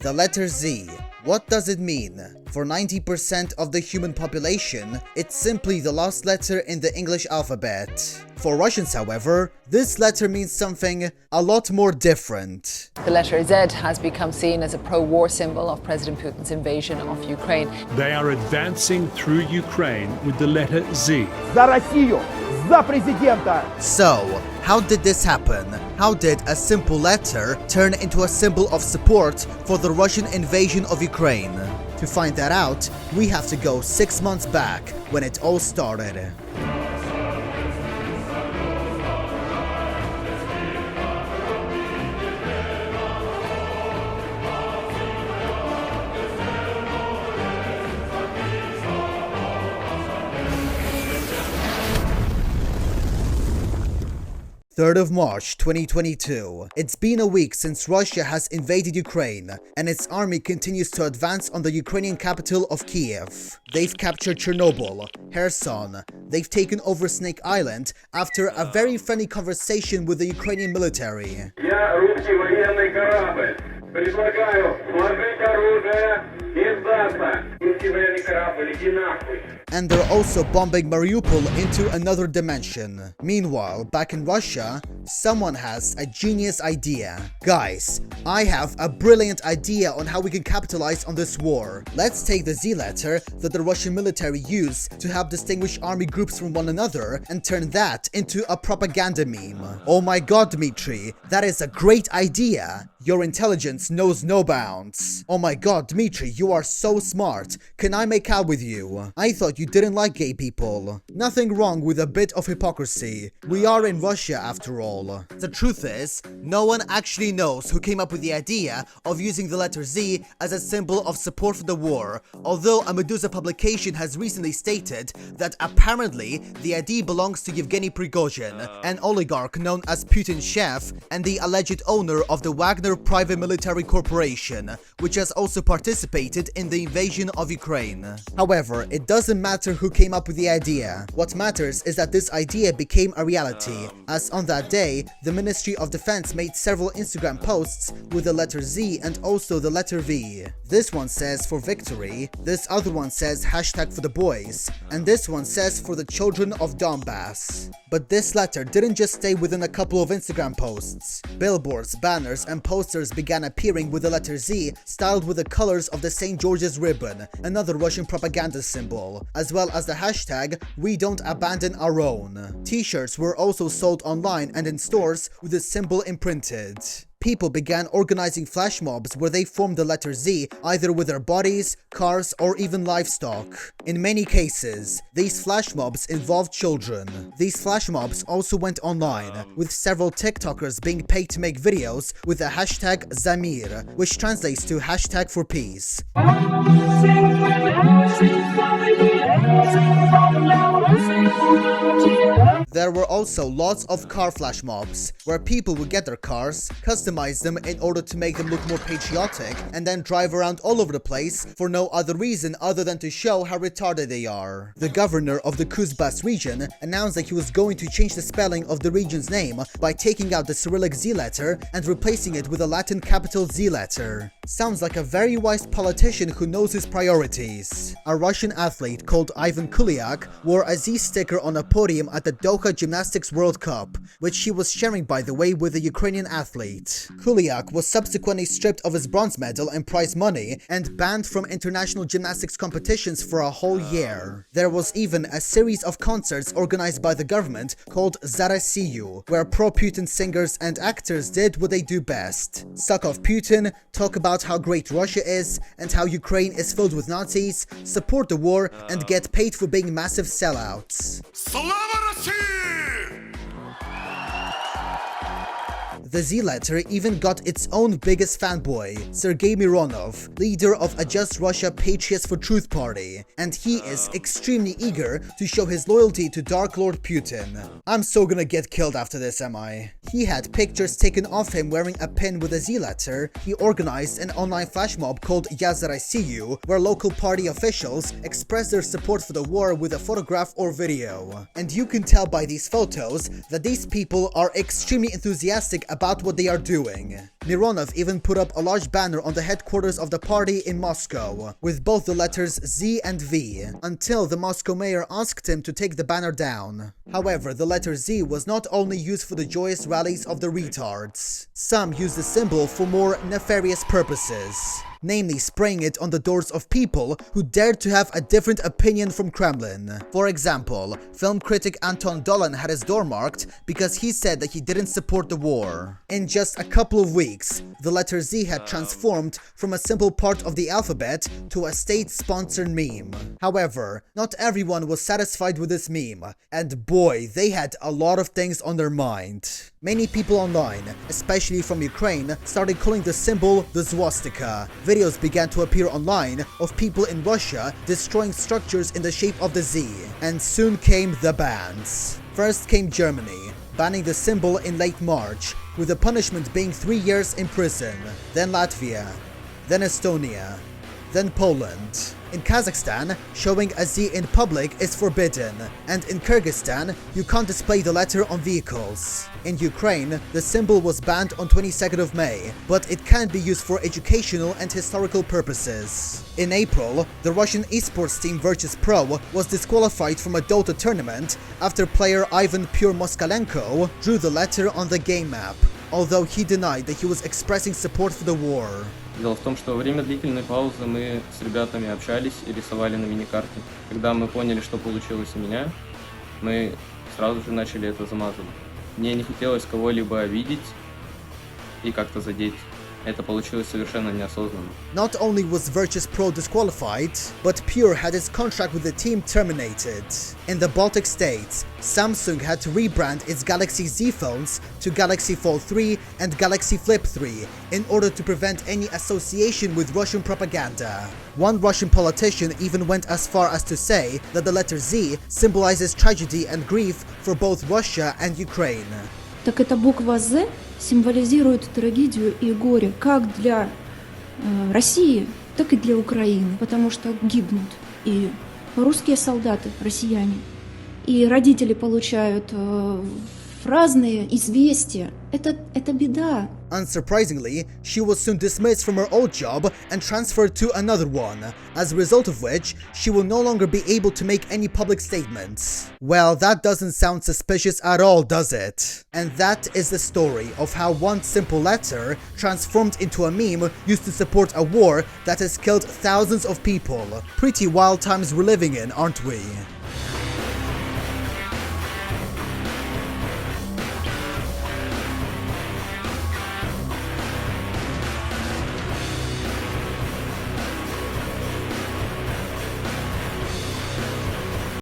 The letter Z. What does it mean? For 90% of the human population, it's simply the last letter in the English alphabet. For Russians, however, this letter means something a lot more different. The letter Z has become seen as a pro-war symbol of President Putin's invasion of Ukraine. They are advancing through Ukraine with the letter Z. За Россию! За президента! So, how did this happen? How did a simple letter turn into a symbol of support for the Russian invasion of Ukraine? To find that out, we have to go 6 months back, when it all started. March 3rd, 2022. It's been a week since Russia has invaded Ukraine, and its army continues to advance on the Ukrainian capital of Kiev. They've captured Chernobyl, Kherson, they've taken over Snake Island after a very friendly conversation with the Ukrainian military. Я русский военный корабль. Предлагаю сложить оружие и сдаться. Русский военный корабль, иди нахуй. And they're also bombing Mariupol into another dimension. Meanwhile, back in Russia, someone has a genius idea. Guys, I have a brilliant idea on how we can capitalize on this war. Let's take the Z letter that the Russian military use to help distinguish army groups from one another and turn that into a propaganda meme. Oh my god, Dmitry, that is a great idea. Your intelligence knows no bounds. Oh my god, Dmitry, you are so smart. Can I make out with you? I thought you didn't like gay people. Nothing wrong with a bit of hypocrisy. We are in Russia after all. The truth is, no one actually knows who came up with the idea of using the letter Z as a symbol of support for the war, although a Medusa publication has recently stated that apparently the idea belongs to Yevgeny Prigozhin, an oligarch known as Putin's chef and the alleged owner of the Wagner private military corporation, which has also participated in the invasion of Ukraine. However, it doesn't matter who came up with the idea. What matters is that this idea became a reality, as on that day, the Ministry of Defense made several Instagram posts with the letter Z and also the letter V. This one says for victory, this other one says hashtag for the boys, and this one says for the children of Donbass. But this letter didn't just stay within a couple of Instagram posts. Billboards, banners, and posters began appearing with the letter Z styled with the colors of the St. George's ribbon, another Russian propaganda symbol, as well as the hashtag We Don't Abandon Our Own. T-shirts were also sold online and in stores with the symbol imprinted. People began organizing flash mobs where they formed the letter Z either with their bodies, cars, or even livestock. In many cases, these flash mobs involved children. These flash mobs also went online, with several TikTokers being paid to make videos with the hashtag Zamir, which translates to hashtag for peace. There were also lots of car flash mobs, where people would get their cars, customize them in order to make them look more patriotic, and then drive around all over the place for no other reason other than to show how retarded they are. The governor of the Kuzbas region announced that he was going to change the spelling of the region's name by taking out the Cyrillic Z letter and replacing it with a Latin capital Z letter. Sounds like a very wise politician who knows his priorities. A Russian athlete called Ivan Kulyak wore a Z sticker on a podium at the Doha Gymnastics World Cup, which he was sharing, by the way, with a Ukrainian athlete. Kulyak was subsequently stripped of his bronze medal and prize money and banned from international gymnastics competitions for a whole year. There was even a series of concerts organized by the government called Za Rossiyu, where pro-Putin singers and actors did what they do best: suck off Putin, talk about how great Russia is and how Ukraine is filled with Nazis, support the war, and get paid for being massive sellouts. The Z letter even got its own biggest fanboy, Sergei Mironov, leader of a Just Russia Patriots for Truth party, and he is extremely eager to show his loyalty to Dark Lord Putin. I'm so gonna get killed after this, am I? He had pictures taken of him wearing a pin with a Z letter. He organized an online flash mob called Я за Россию, where local party officials expressed their support for the war with a photograph or video. And you can tell by these photos that these people are extremely enthusiastic about what they are doing. Mironov even put up a large banner on the headquarters of the party in Moscow, with both the letters Z and V, until the Moscow mayor asked him to take the banner down. However, the letter Z was not only used for the joyous rallies of the retards. Some used the symbol for more nefarious purposes, namely spraying it on the doors of people who dared to have a different opinion from Kremlin. For example, film critic Anton Dolan had his door marked because he said that he didn't support the war. In just a couple of weeks, the letter Z had transformed from a simple part of the alphabet to a state-sponsored meme. However, not everyone was satisfied with this meme, and boy, they had a lot of things on their mind. Many people online, especially from Ukraine, started calling the symbol the swastika. Videos began to appear online of people in Russia destroying structures in the shape of the Z, and soon came the bans. First came Germany, banning the symbol in late March, with the punishment being 3 years in prison. Then Latvia, then Estonia, then Poland. In Kazakhstan, showing a Z in public is forbidden, and in Kyrgyzstan, you can't display the letter on vehicles. In Ukraine, the symbol was banned on 22nd of May, but it can be used for educational and historical purposes. In April, the Russian esports team Virtus Pro was disqualified from a Dota tournament after player Ivan Pure Moskalenko drew the letter on the game map, although he denied that he was expressing support for the war. Дело в том, что во время длительной паузы мы с ребятами общались и рисовали на миникарте. Когда мы поняли, что получилось у меня, мы сразу же начали это замазывать. Мне не хотелось кого-либо обидеть и как-то задеть. Это получилось совершенно неосознанно. Not only was Virtus Pro disqualified, but Pure had his contract with the team terminated. In the Baltic states, Samsung had to rebrand its Galaxy Z phones to Galaxy Fold 3 and Galaxy Flip 3 in order to prevent any association with Russian propaganda. One Russian politician even went as far as to say that the letter Z symbolizes tragedy and grief for both Russia and Ukraine. Так эта буква «З» символизирует трагедию и горе как для России, так и для Украины, потому что гибнут и русские солдаты, россияне, и родители получают разные известия. Это беда. Unsurprisingly, she was soon dismissed from her old job and transferred to another one, as a result of which she will no longer be able to make any public statements. Well, that doesn't sound suspicious at all, does it? And that is the story of how one simple letter transformed into a meme used to support a war that has killed thousands of people. Pretty wild times we're living in, aren't we?